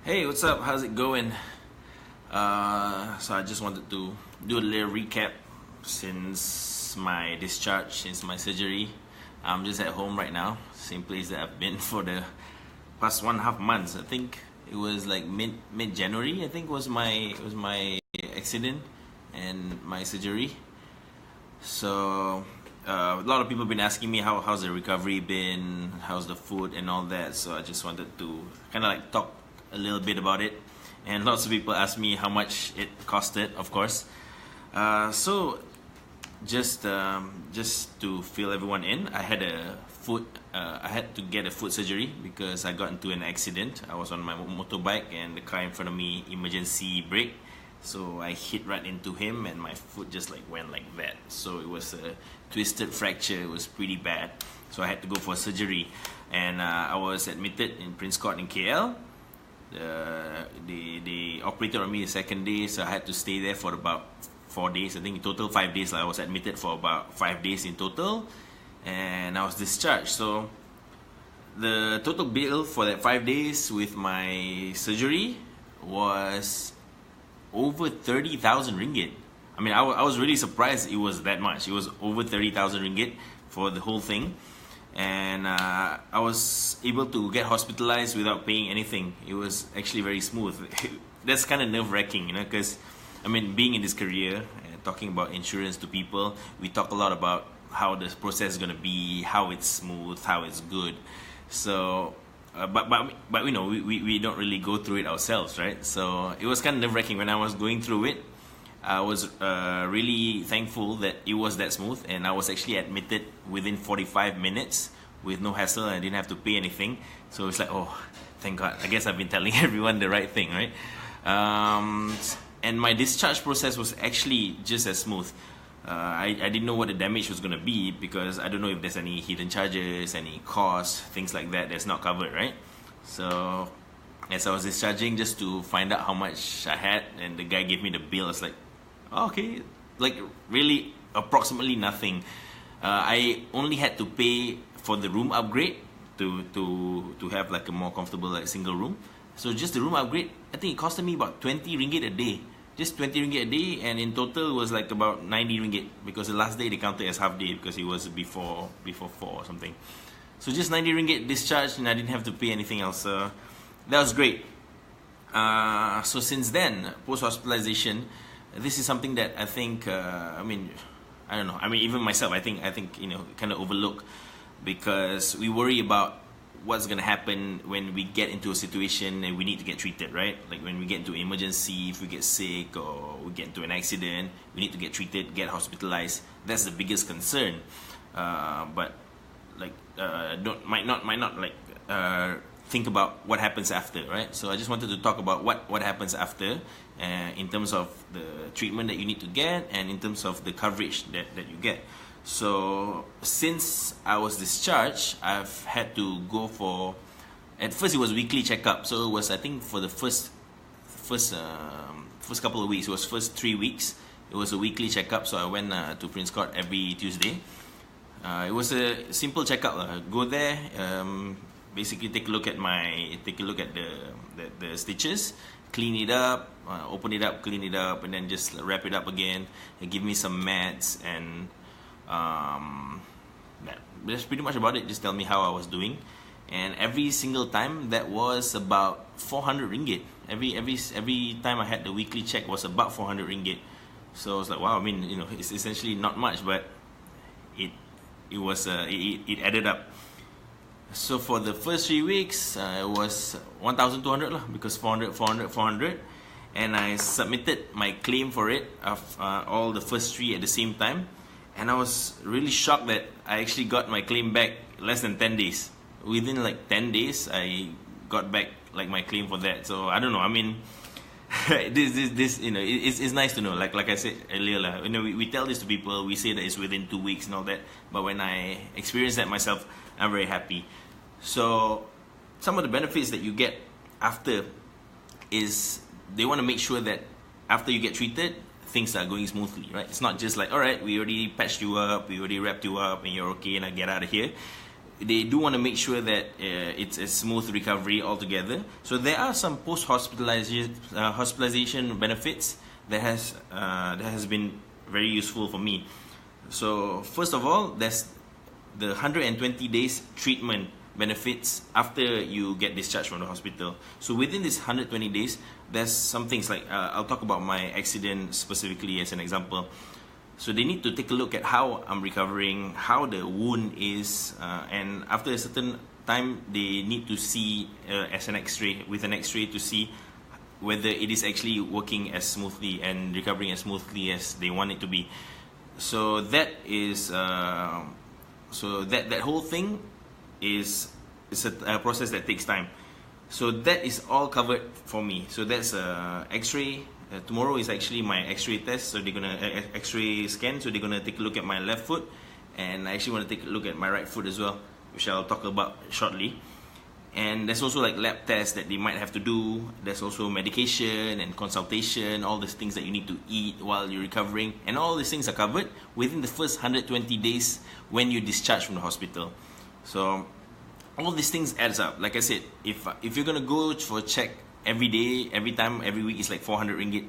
Hey, what's up? How's it going? So I just wanted to do a little recap since my discharge, since my surgery. I'm just at home right now, same place that I've been for the past 1.5 months. I think it was like mid January. I think was my accident and my surgery. So a lot of people have been asking me how's the recovery been, how's the food and all that. So I just wanted to kind of like talk a little bit about it. And lots of people ask me how much it costed, of course. So just to fill everyone in, I had to get a foot surgery because I got into an accident. I was on my motorbike and the car in front of me emergency brake. So I hit right into him and my foot just like went like that. So it was a twisted fracture. It was pretty bad. So I had to go for surgery, and I was admitted in Prince Court in KL. They operated on me the second day, so I had to stay there for about 4 days. I think in total 5 days. I was admitted for about 5 days in total, and I was discharged. So the total bill for that 5 days with my surgery was over 30,000 ringgit. I mean, I was really surprised it was that much. It was over 30,000 ringgit for the whole thing. And I was able to get hospitalized without paying anything. It was actually very smooth. That's kind of nerve-wracking, because I mean, being in this career and talking about insurance to people, we talk a lot about how the process is going to be, how it's smooth, how it's good. So but you know, we don't really go through it ourselves, right? So it was kind of nerve-wracking when I was going through it. I was really thankful that it was that smooth, and I was actually admitted within 45 minutes with no hassle, and I didn't have to pay anything. So it's like, oh, thank God. I guess I've been telling everyone the right thing, right? And my discharge process was actually just as smooth. I didn't know what the damage was going to be, because I don't know if there's any hidden charges, any costs, things like that that's not covered, right? So as I was discharging, just to find out how much I had, and the guy gave me the bill, I was like, oh, okay, like really approximately nothing. I only had to pay for the room upgrade to have like a more comfortable like single room. So just the room upgrade, I think it costed me about 20 ringgit a day. Just 20 ringgit a day, and in total it was like about 90 ringgit, because the last day they counted as half day because it was before 4 or something. So just 90 ringgit discharged, and I didn't have to pay anything else. That was great. So since then, post-hospitalization, this is something that I think, I don't know. I mean, even myself, I think kind of overlook, because we worry about what's going to happen when we get into a situation and we need to get treated, right? Like when we get into emergency, if we get sick or we get into an accident, we need to get treated, get hospitalized. That's the biggest concern. But like might not like think about what happens after, right? So I just wanted to talk about what happens after, in terms of the treatment that you need to get, and in terms of the coverage that you get. So since I was discharged, I've had to go for, at first it was weekly checkup. So it was, I think, for the first couple of weeks, it was first 3 weeks, it was a weekly checkup. So I went to Prince Court every Tuesday. It was a simple checkup. Go there, basically take a look at the stitches, clean it up, open it up, clean it up, and then just wrap it up again. They give me some meds, and that's pretty much about it. Just tell me how I was doing, and every single time that was about 400 ringgit. Every time I had the weekly check was about 400 ringgit. So I was like, wow. I mean, it's essentially not much, but it added up. So for the first 3 weeks, it was 1,200 lah, because 400, and I submitted my claim for it of all the first 3 at the same time, and I was really shocked that I actually got my claim back less than 10 days. Within like 10 days, I got back like my claim for that. So I don't know. I mean, this it's nice to know. Like I said earlier lah. We tell this to people. We say that it's within 2 weeks and all that. But when I experience that myself, I'm very happy. So some of the benefits that you get after is they want to make sure that after you get treated, things are going smoothly, right? It's not just like, all right, we already patched you up, we already wrapped you up, and you're okay, and I get out of here. they do want to make sure that it's a smooth recovery altogether. So there are some hospitalization benefits that has been very useful for me. So first of all, there's the 120 days treatment benefits after you get discharged from the hospital. So within this 120 days, there's some things like I'll talk about my accident specifically as an example. So they need to take a look at how I'm recovering, how the wound is, and after a certain time, they need to see with an X-ray to see whether it is actually working as smoothly and recovering as smoothly as they want it to be. So that is that whole thing is a process that takes time. So that is all covered for me. So that's X-ray. Tomorrow is actually my X-ray test. So they're gonna X-ray scan. So they're gonna take a look at my left foot, and I actually want to take a look at my right foot as well, which I'll talk about shortly. And there's also like lab tests that they might have to do. There's also medication and consultation, all these things that you need to eat while you're recovering, and all these things are covered within the first 120 days when you're discharged from the hospital. So all these things adds up. Like I said, if you're gonna go for a check every day, every time, every week, is like 400 ringgit.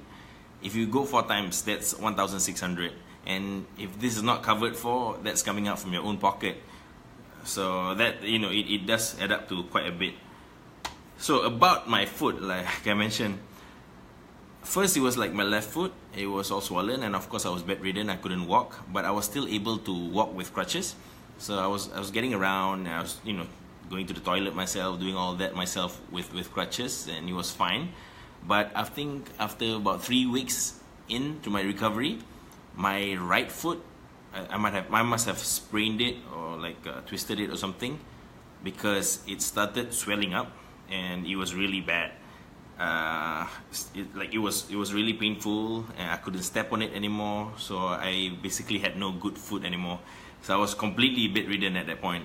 If you go 4 times, that's 1,600. And if this is not covered for, that's coming out from your own pocket. So that, it does add up to quite a bit. So about my foot, like I mentioned, first it was like my left foot, it was all swollen, and of course I was bedridden, I couldn't walk, but I was still able to walk with crutches. So I was getting around, I was going to the toilet myself, doing all that myself with crutches, and it was fine. But I think after about 3 weeks into my recovery, my right foot, I must have sprained it or like twisted it or something, because it started swelling up and it was really bad. It was really painful, and I couldn't step on it anymore. So I basically had no good foot anymore. So I was completely bedridden at that point.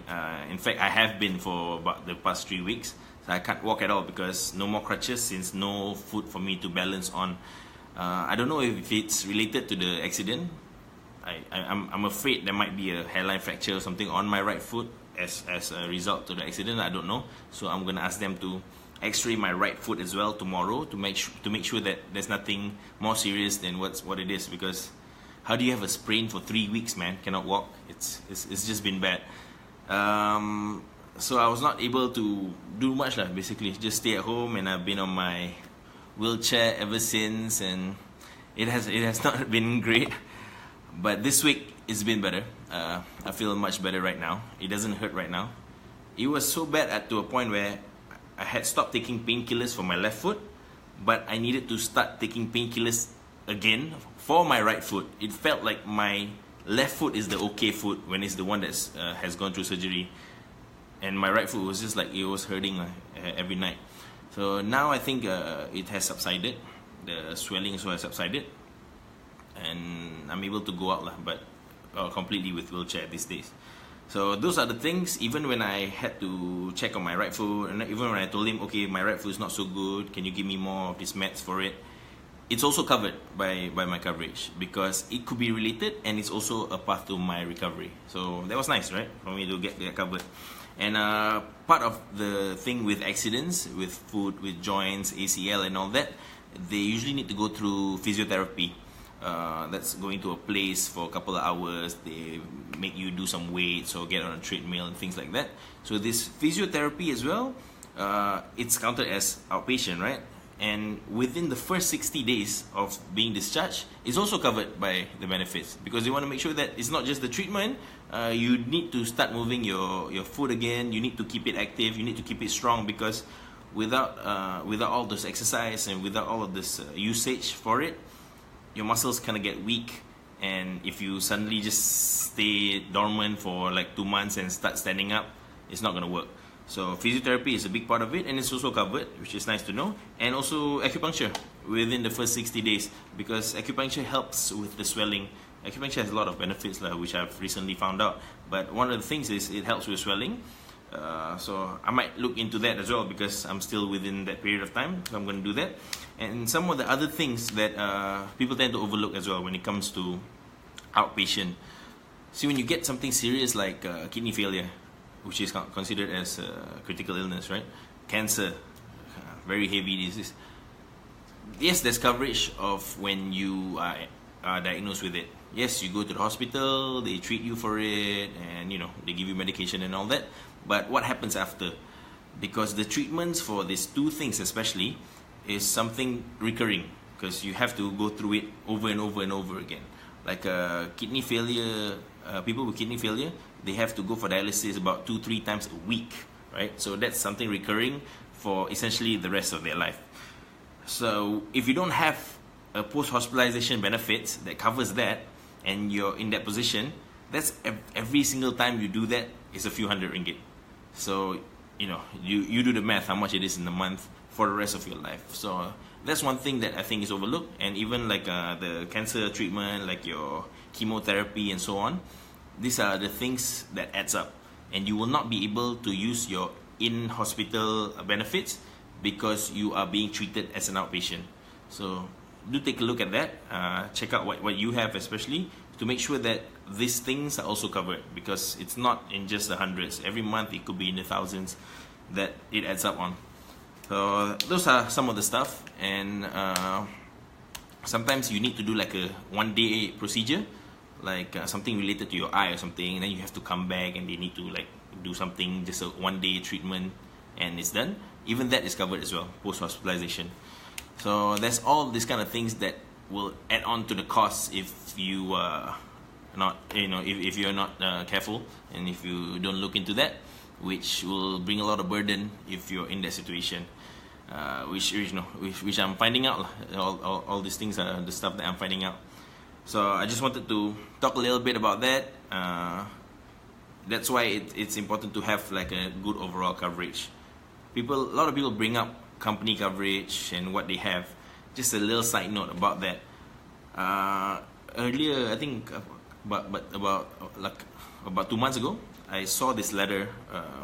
In fact, I have been for about the past 3 weeks. So I can't walk at all because no more crutches, since no foot for me to balance on. I don't know if it's related to the accident. I'm afraid there might be a hairline fracture or something on my right foot as a result of the accident. I don't know. So I'm gonna ask them to X-ray my right foot as well tomorrow to make sure that there's nothing more serious than what it is. Because how do you have a sprain for 3 weeks, man? Cannot walk. It's just been bad. So I was not able to do much lah. Basically, just stay at home, and I've been on my wheelchair ever since, and it has not been great. But this week it's been better. I feel much better right now. It doesn't hurt right now. It was so bad to a point where I had stopped taking painkillers for my left foot, but I needed to start taking painkillers again for my right foot. It felt like my left foot is the okay foot when it's the one that's has gone through surgery, and my right foot was just like it was hurting every night. So now I think it has subsided. The swelling also has subsided, and I'm able to go out lah, but completely with wheelchair these days. So those are the things. Even when I had to check on my right foot, and even when I told him, okay, my right foot is not so good, can you give me more of these meds for it? It's also covered by my coverage, because it could be related, and it's also a path to my recovery. So that was nice, right, for me to get that covered. And part of the thing with accidents, with foot, with joints, ACL and all that, they usually need to go through physiotherapy. That's going to a place for a couple of hours. They make you do some weights or get on a treadmill and things like that. So this physiotherapy as well, it's counted as outpatient, right? And within the first 60 days of being discharged, it's also covered by the benefits, because they want to make sure that it's not just the treatment. You need to start moving your foot again. You need to keep it active. You need to keep it strong, because without all this exercise and without all of this usage for it, your muscles kind of get weak. And if you suddenly just stay dormant for like 2 months and start standing up, it's not going to work. So physiotherapy is a big part of it, and it's also covered, which is nice to know. And also acupuncture within the first 60 days, because acupuncture helps with the swelling. Acupuncture has a lot of benefits, which I've recently found out. But one of the things is it helps with swelling. So I might look into that as well, because I'm still within that period of time. So I'm going to do that. And some of the other things that people tend to overlook as well when it comes to outpatient. See, when you get something serious like kidney failure, which is considered as a critical illness, right? Cancer, very heavy disease. Yes, there's coverage of when you are diagnosed with it. Yes, you go to the hospital, they treat you for it, and they give you medication and all that. But what happens after? Because the treatments for these two things especially is something recurring, because you have to go through it over and over and over again. Like kidney failure, people with kidney failure, they have to go for dialysis about 2-3 times a week, right? So that's something recurring for essentially the rest of their life. So if you don't have a post-hospitalization benefit that covers that, and you're in that position, that's every single time you do that is a few hundred ringgit. So you do the math, how much it is in a month for the rest of your life. So that's one thing that I think is overlooked. And even like the cancer treatment, like your chemotherapy and so on, these are the things that adds up, and you will not be able to use your in-hospital benefits because you are being treated as an outpatient. So do take a look at that, check out what you have, especially to make sure that these things are also covered, because it's not in just the hundreds. Every month it could be in the thousands that it adds up on. So those are some of the stuff. And sometimes you need to do like a 1-day procedure, like something related to your eye or something, and then you have to come back and they need to like do something, just a 1-day treatment, and it's done. Even that is covered as well, post-hospitalization. So that's all these kind of things that will add on to the cost if you not, if you're not careful, and if you don't look into that, which will bring a lot of burden if you're in that situation. Which I'm finding out. All these things are the stuff that I'm finding out. So I just wanted to talk a little bit about that. That's why it's important to have like a good overall coverage. A lot of people bring up company coverage and what they have. Just a little side note about that. Earlier, I think about 2 months ago, I saw this letter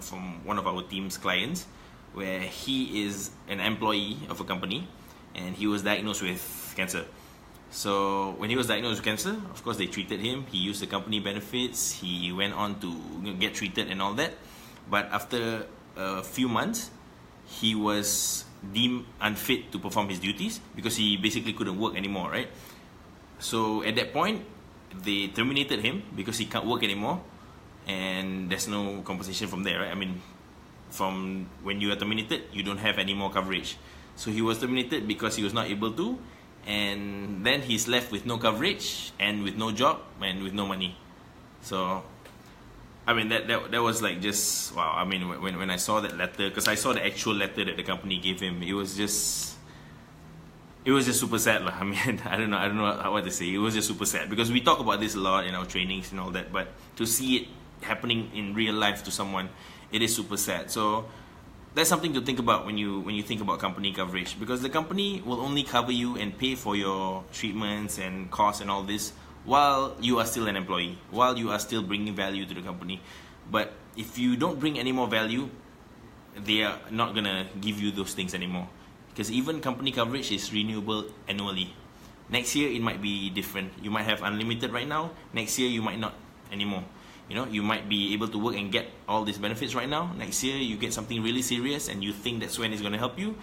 from one of our team's clients, where he is an employee of a company and he was diagnosed with cancer. So when he was diagnosed with cancer, of course they treated him. He used the company benefits. He went on to get treated and all that. But after a few months, he was deemed unfit to perform his duties because he basically couldn't work anymore, right? So at that point, they terminated him because he can't work anymore, and there's no compensation from there, right? I mean, from when you are terminated, you don't have any more coverage. So he was terminated because he was not able to, and then he's left with no coverage and with no job and with no money. So I mean, that was like just wow. I mean, when I saw that letter, because I saw the actual letter that the company gave him, it was just super sad lah. I mean, I don't know what to say. It was just super sad, because we talk about this a lot in our trainings and all that, but to see it happening in real life to someone, it is super sad. So that's something to think about when you think about company coverage, because the company will only cover you and pay for your treatments and costs and all this while you are still an employee, while you are still bringing value to the company. But if you don't bring any more value, they are not gonna give you those things anymore, because even company coverage is renewable annually. Next year it might be different. You might have unlimited right now. Next year you might not anymore. You might be able to work and get all these benefits right now. Next year you get something really serious and you think that's when it's going to help you.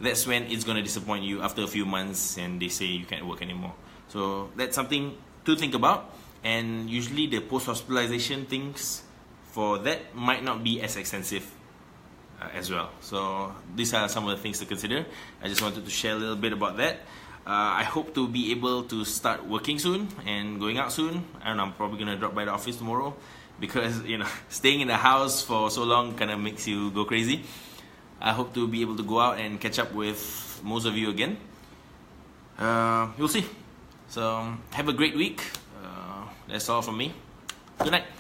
That's when it's going to disappoint you after a few months and they say you can't work anymore. So that's something to think about. And usually the post-hospitalization things for that might not be as extensive as well. So these are some of the things to consider. I just wanted to share a little bit about that. I hope to be able to start working soon and going out soon, and I'm probably gonna drop by the office tomorrow, because staying in the house for so long kind of makes you go crazy. I hope to be able to go out and catch up with most of you again. We'll see. So have a great week. That's all from me. Good night.